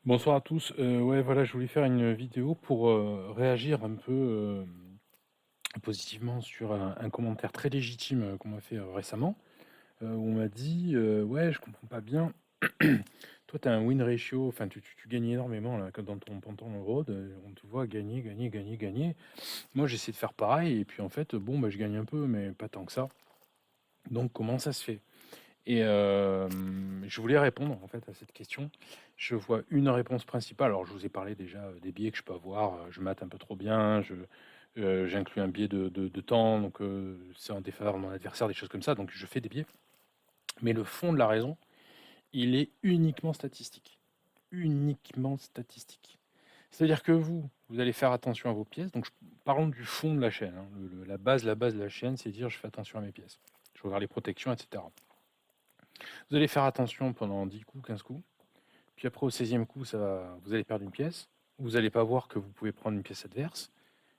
Bonsoir à tous. Ouais, voilà, je voulais faire une vidéo pour, réagir un peu, positivement sur un commentaire très légitime, qu'on m'a fait, récemment, où on m'a dit, «Ouais, je comprends pas bien, toi, tu as un win ratio, enfin, tu gagnes énormément là, que dans ton Pantan Road, on te voit gagner, gagner, gagner, gagner. Moi, j'essaie de faire pareil et puis, en fait, bon, bah, je gagne un peu, mais pas tant que ça. Donc comment ça se fait?» Et je voulais répondre en fait à cette question. Je vois une réponse principale. Alors je vous ai parlé déjà, des biais que je peux avoir, je mate un peu trop bien, j'inclus un biais de temps, donc c'est en défaveur de mon adversaire, des choses comme ça, donc je fais des biais. Mais le fond de la raison, il est uniquement statistique. Uniquement statistique. C'est-à-dire que vous allez faire attention à vos pièces, donc parlons du fond de la chaîne, hein. La base de la chaîne, c'est dire: «Je fais attention à mes pièces». Je regarde les protections et cetera. Vous allez faire attention pendant 10 coups, 15 coups. Puis après, au 16e coup, vous allez perdre une pièce. Vous n'allez pas voir que vous pouvez prendre une pièce adverse.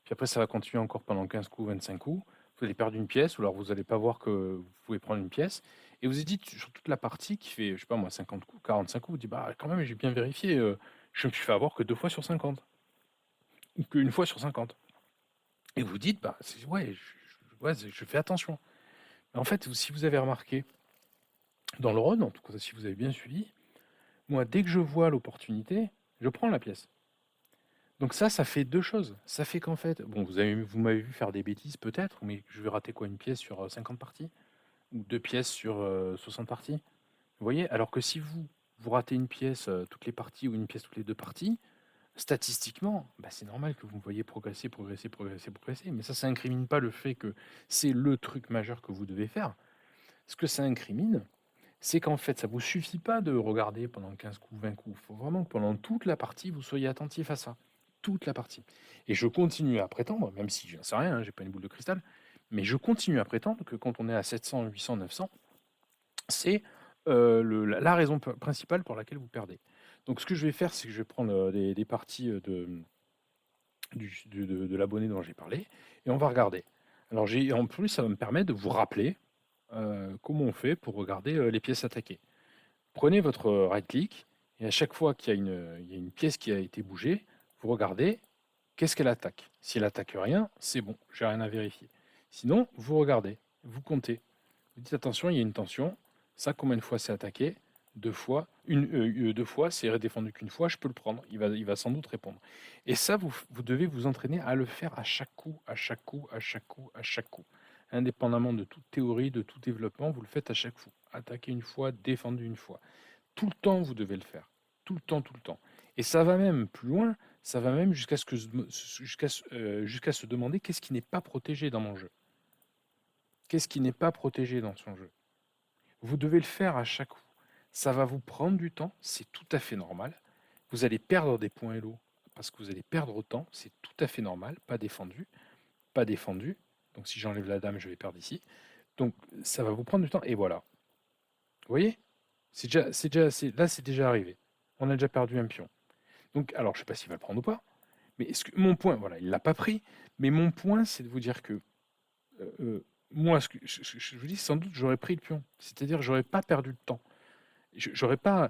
Puis après, ça va continuer encore pendant 15 coups, 25 coups. Vous allez perdre une pièce, ou alors vous n'allez pas voir que vous pouvez prendre une pièce. Et vous dites sur toute la partie qui fait, je sais pas moi, 50 coups, 45 coups, vous dites, bah quand même, j'ai bien vérifié, je me suis fait avoir que 2 fois sur 50. Ou qu'une fois sur 50. Et vous dites, bah ouais, ouais, je fais attention. Mais en fait, si vous avez remarqué, dans le run, en tout cas si vous avez bien suivi, moi, dès que je vois l'opportunité, je prends la pièce. Donc ça fait 2 choses. Ça fait qu'en fait, bon, vous m'avez vu faire des bêtises peut-être, mais je vais rater quoi? Une pièce sur, 50 parties? Ou 2 pièces sur, 60 parties? Vous voyez? Alors que si vous ratez une pièce, toutes les parties ou une pièce toutes les 2 parties, statistiquement, bah, c'est normal que vous me voyez progresser, progresser, progresser, progresser. Mais ça incrimine pas le fait que c'est le truc majeur que vous devez faire. Ce que ça incrimine, c'est qu'en fait, ça vous suffit pas de regarder pendant 15 coups, 20 coups. Il faut vraiment que pendant toute la partie, vous soyez attentif à ça. Toute la partie. Et je continue à prétendre, même si j'en sais rien, hein, j'ai pas une boule de cristal, mais je continue à prétendre que quand on est à 700, 800, 900, c'est la raison principale pour laquelle vous perdez. Donc ce que je vais faire, c'est que je vais prendre des parties de l'abonné dont j'ai parlé, et on va regarder. Alors en plus, ça va me permettre de vous rappeler comment on fait pour regarder les pièces attaquées. Prenez votre right click et à chaque fois qu'il y a une pièce qui a été bougée, vous regardez qu'est-ce qu'elle attaque. Si elle attaque rien, c'est bon, j'ai rien à vérifier. Sinon, vous regardez, vous comptez. Vous dites attention, il y a une tension. Ça, combien de fois c'est attaqué? 2 fois. 2 fois, c'est défendu qu'une fois, je peux le prendre. Il va sans doute répondre. Et ça, vous devez vous entraîner à le faire à chaque coup, à chaque coup, à chaque coup, à chaque coup. Indépendamment de toute théorie, de tout développement, vous le faites à chaque coup. Attaquer une fois, défendu une fois. Tout le temps, vous devez le faire. Tout le temps, tout le temps. Et ça va même plus loin, ça va même jusqu'à se demander qu'est-ce qui n'est pas protégé dans mon jeu. Qu'est-ce qui n'est pas protégé dans son jeu. Vous devez le faire à chaque coup. Ça va vous prendre du temps, c'est tout à fait normal. Vous allez perdre des points Elo parce que vous allez perdre autant, c'est tout à fait normal. Pas défendu, pas défendu. Donc si j'enlève la dame, je vais perdre ici. Donc ça va vous prendre du temps. Et voilà. Vous voyez? Là, c'est déjà arrivé. On a déjà perdu un pion. Donc, alors, je ne sais pas s'il va le prendre ou pas, mais mon point, voilà, il ne l'a pas pris, mais mon point, c'est de vous dire que moi, je vous dis, sans doute, j'aurais pris le pion. C'est-à-dire, j'aurais pas perdu de temps. J'aurais pas.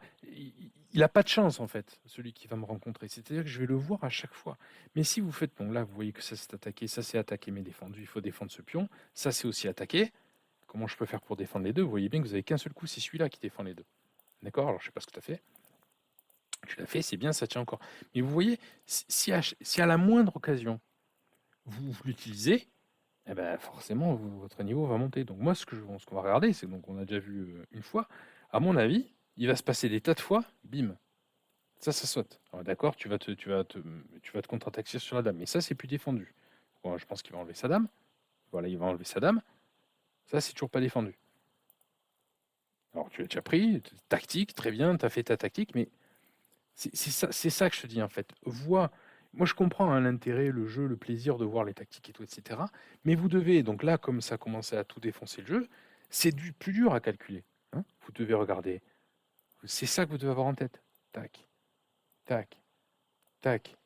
Il n'a pas de chance, en fait, celui qui va me rencontrer. C'est-à-dire que je vais le voir à chaque fois. Mais si vous faites, bon, là, vous voyez que ça c'est attaqué, ça c'est attaqué mais défendu, il faut défendre ce pion, ça c'est aussi attaqué. Comment je peux faire pour défendre les deux? Vous voyez bien que vous avez qu'un seul coup, c'est celui-là qui défend les deux. D'accord? Alors, je sais pas ce que tu as fait. Tu l'as fait, c'est bien, ça tient encore. Mais vous voyez, si à la moindre occasion, vous l'utilisez, eh ben, forcément, votre niveau va monter. Donc moi, ce qu'on va regarder, c'est donc on a déjà vu une fois. À mon avis, il va se passer des tas de fois, bim, ça saute. Alors, d'accord, tu vas te contre-attaquer sur la dame, mais ça, c'est plus défendu. Bon, je pense qu'il va enlever sa dame. Voilà, il va enlever sa dame. Ça, c'est toujours pas défendu. Alors, tu l'as déjà pris, tactique, très bien, tu as fait ta tactique, mais c'est ça que je te dis en fait. Moi je comprends hein, l'intérêt, le jeu, le plaisir de voir les tactiques et tout, etc. Mais vous devez, donc là, comme ça a commencé à tout défoncer le jeu, c'est plus dur à calculer, hein. Vous devez regarder. C'est ça que vous devez avoir en tête. Tac, tac, tac,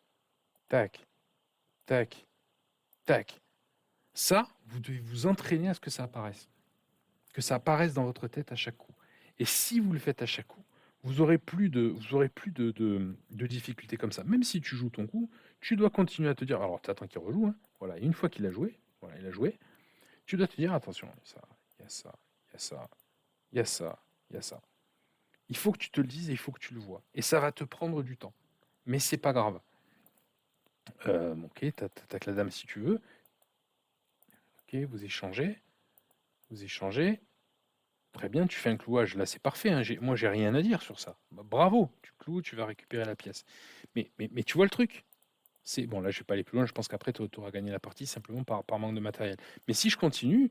tac, tac, tac. Ça, vous devez vous entraîner à ce que ça apparaisse. Que ça apparaisse dans votre tête à chaque coup. Et si vous le faites à chaque coup, vous aurez plus de difficultés comme ça. Même si tu joues ton coup, tu dois continuer à te dire, alors tu attends qu'il rejoue, hein, voilà, et une fois qu'il a joué, voilà, il a joué, tu dois te dire, attention, il y a ça, il y a ça, il y a ça, il y a ça. Il faut que tu te le dises et il faut que tu le vois. Et ça va te prendre du temps. Mais c'est pas grave. Bon, ok, t'attaques la dame si tu veux. Ok, vous échangez. Vous échangez. Très bien, tu fais un clouage. Là, c'est parfait, hein. Moi, j'ai rien à dire sur ça. Bah, bravo, tu cloues, tu vas récupérer la pièce. Mais tu vois le truc. C'est bon, là, je vais pas aller plus loin. Je pense qu'après, tu auras gagné la partie simplement par manque de matériel. Mais si je continue,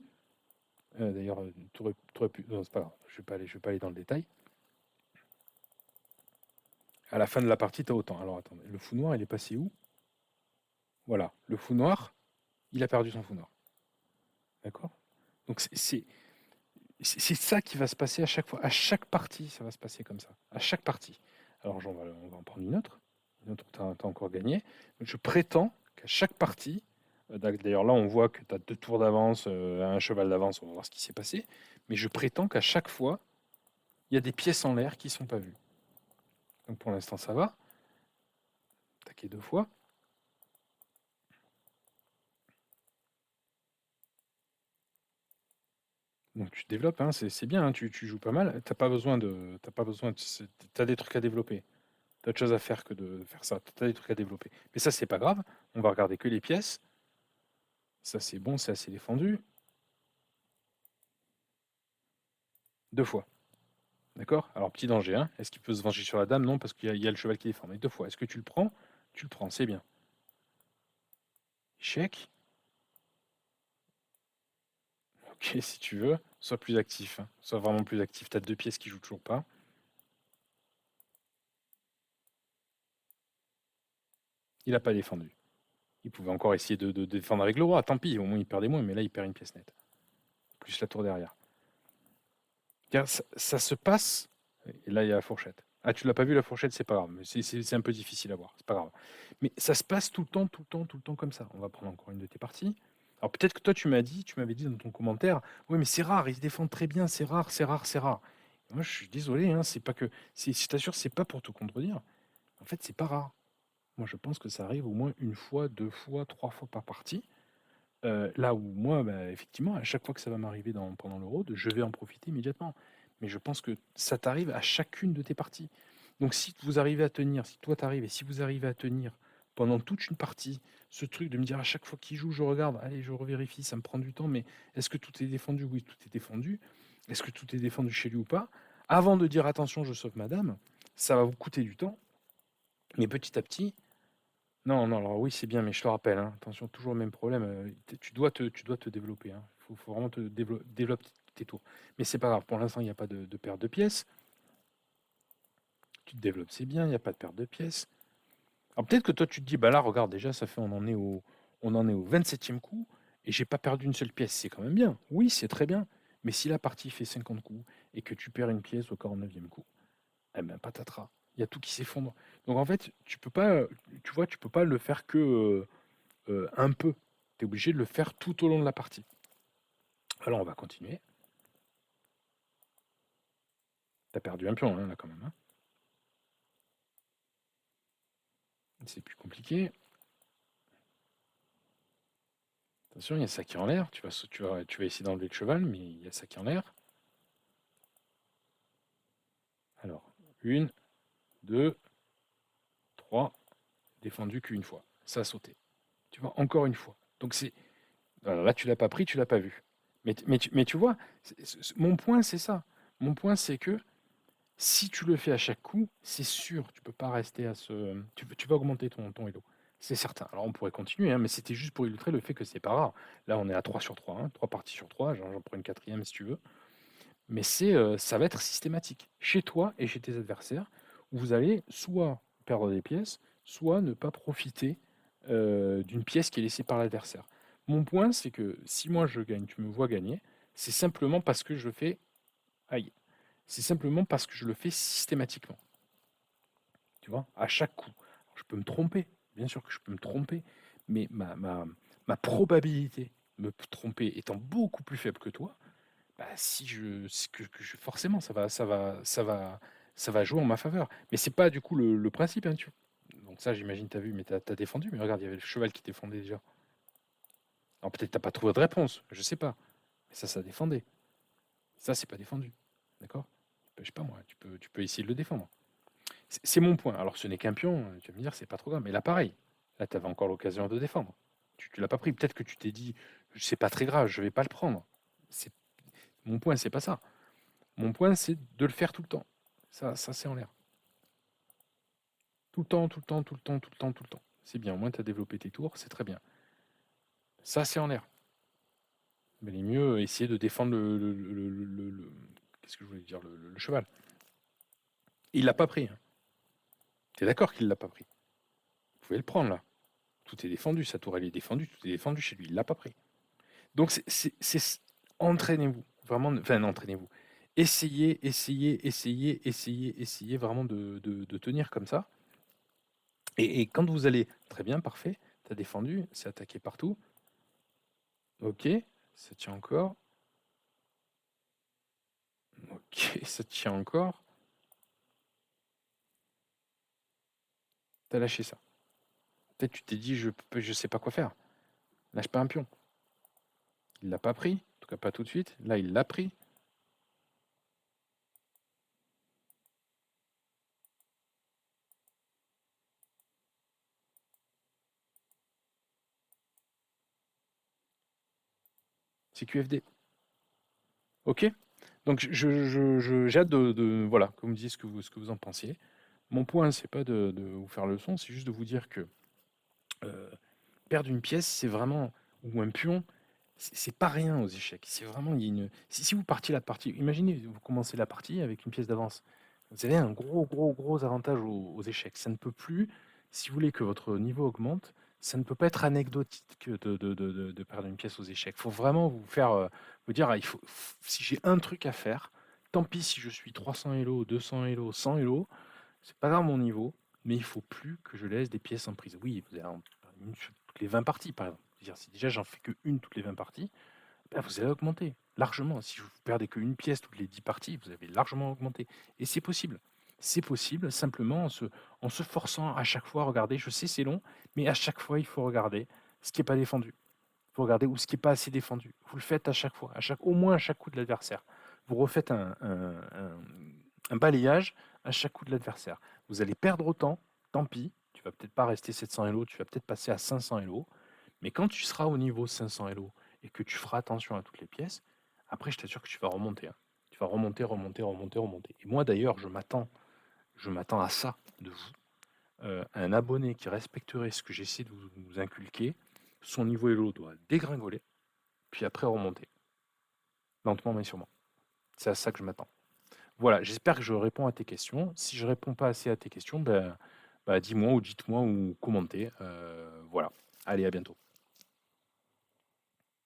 d'ailleurs, tu aurais pu. Non, c'est pas grave. Je vais pas aller dans le détail. À la fin de la partie, tu as autant. Alors, attendez. Le fou noir, il est passé où? Voilà. Le fou noir, il a perdu son fou noir. D'accord? Donc, c'est ça qui va se passer à chaque fois. À chaque partie, ça va se passer comme ça. À chaque partie. Alors, on va en prendre une autre. Une autre où tu as encore gagné. Donc, je prétends qu'à chaque partie, d'ailleurs là, on voit que tu as 2 tours d'avance, un cheval d'avance, on va voir ce qui s'est passé. Mais je prétends qu'à chaque fois, il y a des pièces en l'air qui ne sont pas vues. Donc, pour l'instant, ça va. Attaquer 2 fois. Donc, tu te développes, hein, c'est bien, hein, tu joues pas mal. T'as pas besoin t'as des trucs à développer. T'as autre chose à faire que de faire ça. T'as des trucs à développer. Mais ça, c'est pas grave. On va regarder que les pièces. Ça, c'est bon, c'est assez défendu. 2 fois. D'accord? Alors, petit danger, hein. Est-ce qu'il peut se venger sur la dame? Non, parce qu'il y a le cheval qui défend. Mais 2 fois. Est-ce que tu le prends? Tu le prends, c'est bien. Échec. Ok, si tu veux. Sois plus actif, hein. Sois vraiment plus actif. T'as 2 pièces qui jouent toujours pas. Il a pas défendu. Il pouvait encore essayer de défendre avec le roi. Tant pis, au moins il perdait moins, mais là, il perd une pièce nette. Plus la tour derrière. Car ça se passe. Et là, il y a la fourchette. Ah, tu l'as pas vu la fourchette, c'est pas grave. Mais c'est un peu difficile à voir, c'est pas grave. Mais ça se passe tout le temps, tout le temps, tout le temps comme ça. On va prendre encore une de tes parties. Alors peut-être que toi, tu m'avais dit dans ton commentaire, oui, mais c'est rare, ils se défendent très bien, c'est rare, c'est rare, c'est rare. Et moi, je suis désolé, hein, c'est pas que, je t'assure, c'est pas pour te contredire. En fait, c'est pas rare. Moi, je pense que ça arrive au moins 1 fois, 2 fois, 3 fois par partie. Là où moi, bah, effectivement, à chaque fois que ça va m'arriver pendant le road, je vais en profiter immédiatement. Mais je pense que ça t'arrive à chacune de tes parties. Donc si vous arrivez à tenir, si toi t'arrives et si vous arrivez à tenir pendant toute une partie, ce truc de me dire à chaque fois qu'il joue, je regarde, allez, je revérifie, ça me prend du temps, mais est-ce que tout est défendu? Oui, tout est défendu. Est-ce que tout est défendu chez lui ou pas? Avant de dire attention, je sauve madame, ça va vous coûter du temps, mais petit à petit, non, non, alors oui, c'est bien, mais je te rappelle, hein, attention, toujours le même problème. Tu dois te développer. Faut vraiment développer tes tours. Mais c'est pas grave, pour l'instant, il n'y a pas de perte de pièces. Tu te développes, c'est bien, il n'y a pas de perte de pièces. Alors peut-être que toi, tu te dis, bah là, regarde, déjà, on en est au 27e coup, et j'ai pas perdu une seule pièce. C'est quand même bien. Oui, c'est très bien. Mais si la partie fait 50 coups et que tu perds une pièce au 49e coup, eh ben, patatras. Il y a tout qui s'effondre. Donc en fait, tu vois, tu peux pas le faire que. Un peu. Tu es obligé de le faire tout au long de la partie. Alors on va continuer. Tu as perdu un pion, hein, là, quand même. Hein. C'est plus compliqué. Attention, il y a ça qui est en l'air. Tu vas essayer d'enlever le cheval, mais il y a ça qui est en l'air. Alors, 1, 2, 3. Défendu qu'une fois. Ça a sauté. Tu vois, encore une fois. Donc c'est. Alors là, tu l'as pas pris, tu l'as pas vu. Mais tu vois, mon point, c'est ça. Mon point, c'est que si tu le fais à chaque coup, c'est sûr, tu peux pas rester à ce. Tu vas augmenter ton elo. C'est certain. Alors on pourrait continuer, hein, mais c'était juste pour illustrer le fait que c'est pas rare. Là, on est à 3 sur 3, hein, 3 parties sur 3. J'en prends une quatrième si tu veux. Mais ça va être systématique. Chez toi et chez tes adversaires, où vous allez soit perdre des pièces, soit ne pas profiter d'une pièce qui est laissée par l'adversaire. Mon point, c'est que si moi je gagne, tu me vois gagner, c'est simplement parce que je le fais. Aïe. C'est simplement parce que je le fais systématiquement. Tu vois, à chaque coup. Alors, je peux me tromper, bien sûr que je peux me tromper, mais ma probabilité de me tromper étant beaucoup plus faible que toi, bah, si je, c'est que forcément, ça va ça va jouer en ma faveur. Mais c'est pas du coup le principe, hein, donc ça, j'imagine, tu as vu, mais tu as défendu. Mais regarde, il y avait le cheval qui défendait déjà. Alors peut-être tu pas trouvé de réponse, je sais pas. Mais ça défendait. Ça, c'est pas défendu. D'accord? Je sais pas moi, tu peux essayer de le défendre. C'est mon point. Alors ce n'est qu'un pion, tu vas me dire, c'est pas trop grave. Mais là, pareil, là, tu avais encore l'occasion de défendre. Tu l'as pas pris. Peut-être que tu t'es dit, c'est pas très grave, je vais pas le prendre. C'est Mon point, c'est pas ça. Mon point, c'est de le faire tout le temps. Ça c'est en l'air. Tout le temps, tout le temps, tout le temps, tout le temps, tout le temps. C'est bien, au moins tu as développé tes tours, c'est très bien. Ça, c'est en l'air. Mais il est mieux essayer de défendre qu'est-ce que je voulais dire, le cheval. Il l'a pas pris. Hein. Tu es d'accord qu'il l'a pas pris? Vous pouvez le prendre là. Tout est défendu, sa tour elle est défendue, tout est défendu chez lui, il l'a pas pris. Donc entraînez-vous, vraiment, enfin entraînez-vous. Essayez, essayez, essayez, essayez, essayez vraiment de tenir comme ça. Et quand vous allez, très bien, parfait, tu as défendu, c'est attaqué partout. Ok, ça tient encore. Ok, ça tient encore. T'as lâché ça. Peut-être tu t'es dit, je sais pas quoi faire. Lâche pas un pion. Il l'a pas pris, en tout cas pas tout de suite. Là, il l'a pris. C'est QFD. Ok. Donc j'ai hâte voilà, que vous me disiez ce que vous en pensiez. Mon point, c'est pas de vous faire le son, c'est juste de vous dire que euh, perdre une pièce, c'est vraiment, ou un pion, c'est pas rien aux échecs. C'est vraiment, il y a si vous partiez la partie, imaginez, vous commencez la partie avec une pièce d'avance. Vous avez un gros, gros, gros avantage aux échecs. Ça ne peut plus, si vous voulez que votre niveau augmente, ça ne peut pas être anecdotique de perdre une pièce aux échecs. Il faut vraiment vous faire, vous dire, ah, si j'ai un truc à faire, tant pis si je suis 300 Elo, 200 Elo, 100 Elo, c'est pas grave mon niveau, mais il faut plus que je laisse des pièces en prise. Oui, vous allez en perdre une toutes les 20 parties, par exemple. C'est-à-dire, si déjà j'en fais que une toutes les 20 parties, ben, vous allez augmenter largement. Si vous perdez qu'une pièce toutes les 10 parties, vous avez largement augmenté. Et c'est possible. C'est possible simplement en se forçant à chaque fois à regarder. Je sais, c'est long, mais à chaque fois, il faut regarder ce qui n'est pas défendu. Il faut regarder où ce qui n'est pas assez défendu. Vous le faites à chaque fois, au moins à chaque coup de l'adversaire. Vous refaites un balayage à chaque coup de l'adversaire. Vous allez perdre autant, tant pis. Tu vas peut-être pas rester 700 Elo, tu vas peut-être passer à 500 Elo. Mais quand tu seras au niveau 500 Elo et que tu feras attention à toutes les pièces, après, je t'assure que tu vas remonter. Hein. Tu vas remonter, remonter, remonter, remonter. Et moi, d'ailleurs, je m'attends à ça de vous. Un abonné qui respecterait ce que j'essaie de vous inculquer, son niveau Elo doit dégringoler, puis après remonter. Lentement, mais sûrement. C'est à ça que je m'attends. Voilà, j'espère que je réponds à tes questions. Si je réponds pas assez à tes questions, ben, dis-moi ou dites-moi ou commentez. Voilà. Allez, à bientôt.